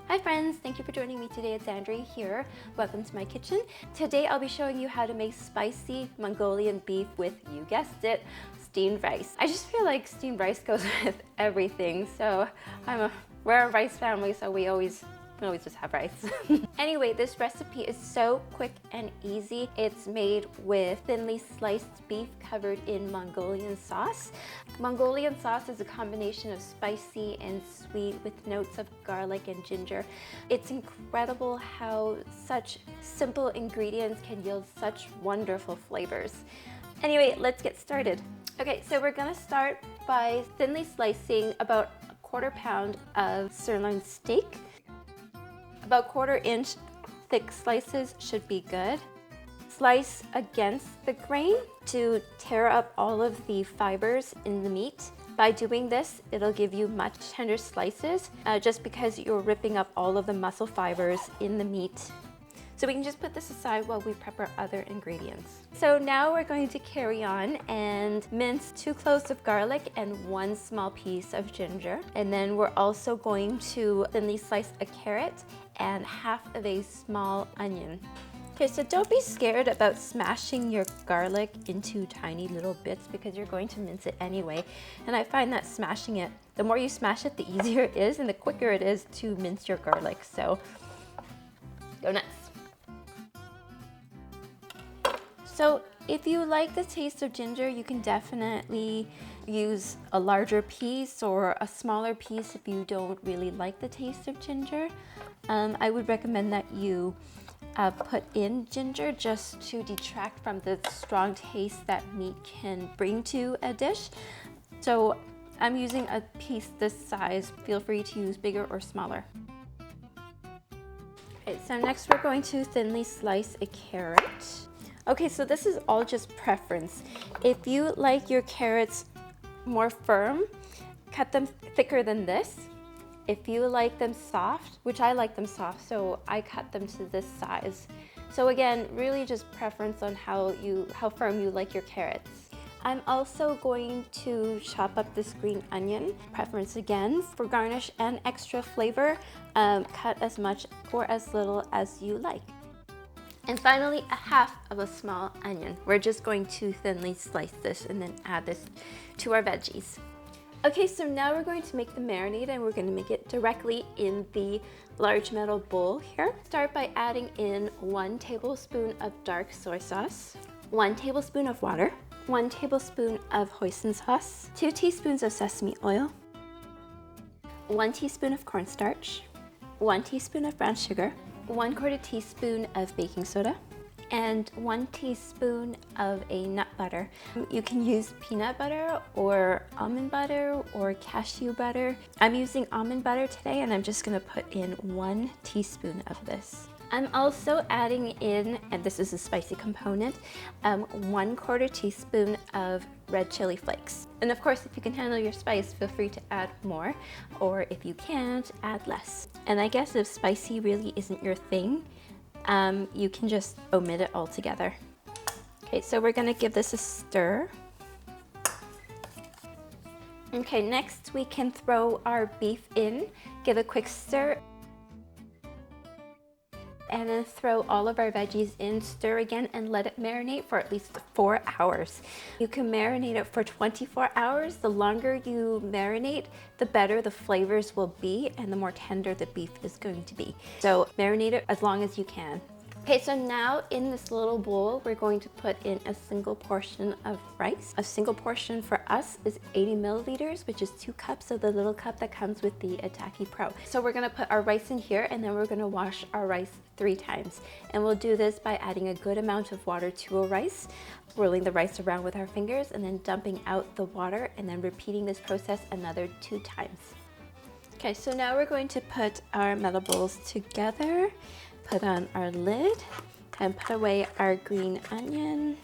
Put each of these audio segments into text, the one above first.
Hi friends, thank you for joining me today. It's Andrea here. Welcome to my kitchen. Today I'll be showing you how to make spicy Mongolian beef with, you guessed it, steamed rice. I just feel like steamed rice goes with everything. So we're a rice family, so we always just have rice. Anyway, this recipe is so quick and easy. It's made with thinly sliced beef covered in Mongolian sauce. Mongolian sauce is a combination of spicy and sweet with notes of garlic and ginger. It's incredible how such simple ingredients can yield such wonderful flavors. Anyway, let's get started. Okay, so we're gonna start by thinly slicing about a quarter pound of sirloin steak. About 1/4 inch thick slices should be good. Slice against the grain to tear up all of the fibers in the meat. By doing this, it'll give you much tender slices just because you're ripping up all of the muscle fibers in the meat. So we can just put this aside while we prep our other ingredients. So now we're going to carry on and mince 2 cloves of garlic and 1 small piece of ginger. And then we're also going to thinly slice a carrot and half of a small onion. Okay, so don't be scared about smashing your garlic into tiny little bits because you're going to mince it anyway. And I find that smashing it, the more you smash it, the easier it is and the quicker it is to mince your garlic. So go nuts. So if you like the taste of ginger, you can definitely use a larger piece or a smaller piece if you don't really like the taste of ginger. I would recommend that you put in ginger just to detract from the strong taste that meat can bring to a dish. So I'm using a piece this size. Feel free to use bigger or smaller. Okay, so next we're going to thinly slice a carrot. Okay, so this is all just preference. If you like your carrots more firm, cut them thicker than this. If you like them soft, which I like them soft, so I cut them to this size. So again, really just preference on how firm you like your carrots. I'm also going to chop up this green onion. Preference again, for garnish and extra flavor, cut as much or as little as you like. And finally, a half of a small onion. We're just going to thinly slice this and then add this to our veggies. Okay, so now we're going to make the marinade and we're going to make it directly in the large metal bowl here. Start by adding in 1 tablespoon of dark soy sauce, 1 tablespoon of water, 1 tablespoon of hoisin sauce, 2 teaspoons of sesame oil, 1 teaspoon of cornstarch, 1 teaspoon of brown sugar, 1/4 teaspoon of baking soda, and 1 teaspoon of a nut butter. You can use peanut butter or almond butter or cashew butter. I'm using almond butter today and I'm just gonna put in 1 teaspoon of this. I'm also adding in, and this is a spicy component, 1/4 teaspoon of red chili flakes. And of course, if you can handle your spice, feel free to add more, or if you can't, add less. And I guess if spicy really isn't your thing, you can just omit it altogether. Okay, so we're gonna give this a stir. Okay, next we can throw our beef in, give a quick stir, and then throw all of our veggies in, stir again, and let it marinate for at least 4 hours. You can marinate it for 24 hours. The longer you marinate, the better the flavors will be and the more tender the beef is going to be. So marinate it as long as you can. Okay, so now in this little bowl, we're going to put in a single portion of rice. A single portion for us is 80 milliliters, which is 2 cups of the little cup that comes with the Itaki Pro. So we're gonna put our rice in here and then we're gonna wash our rice 3 times. And we'll do this by adding a good amount of water to a rice, rolling the rice around with our fingers and then dumping out the water and then repeating this process another 2 times. Okay, so now we're going to put our metal bowls together. Put on our lid and put away our green onion.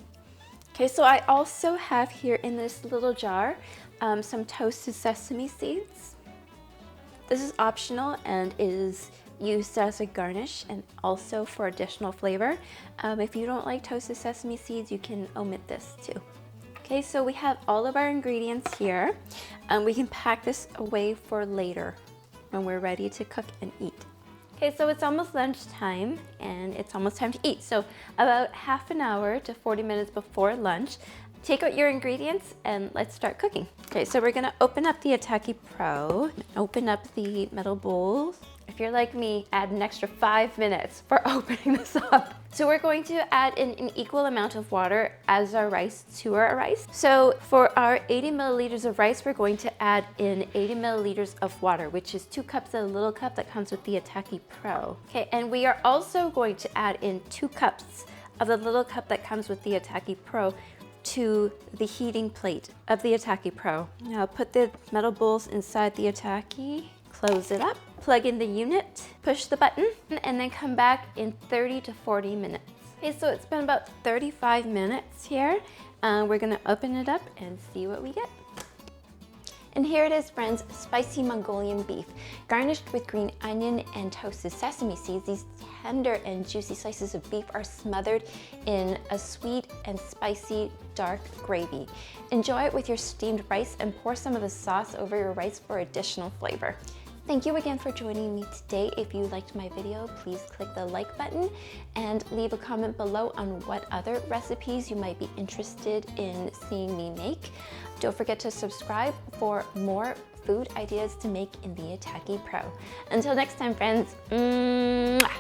Okay, so I also have here in this little jar some toasted sesame seeds. This is optional and is used as a garnish and also for additional flavor. If you don't like toasted sesame seeds, you can omit this too. Okay, so we have all of our ingredients here. We can pack this away for later when we're ready to cook and eat. Okay, so it's almost lunchtime and it's almost time to eat. So about half an hour to 40 minutes before lunch, take out your ingredients and let's start cooking. Okay, so we're gonna open up the Itaki Pro, open up the metal bowls. If you're like me, add an extra 5 minutes for opening this up. So we're going to add in an equal amount of water as our rice to our rice. So for our 80 milliliters of rice, we're going to add in 80 milliliters of water, which is 2 cups of the little cup that comes with the Itaki Pro. Okay, and we are also going to add in 2 cups of the little cup that comes with the Itaki Pro to the heating plate of the Itaki Pro. Now put the metal bowls inside the Itaki, close it up, plug in the unit, push the button, and then come back in 30 to 40 minutes. Okay, so it's been about 35 minutes here. We're gonna open it up and see what we get. And here it is, friends, spicy Mongolian beef, garnished with green onion and toasted sesame seeds. These tender and juicy slices of beef are smothered in a sweet and spicy dark gravy. Enjoy it with your steamed rice and pour some of the sauce over your rice for additional flavor. Thank you again for joining me today. If you liked my video, please click the like button and leave a comment below on what other recipes you might be interested in seeing me make. Don't forget to subscribe for more food ideas to make in the Itaki Pro. Until next time, friends. Mwah!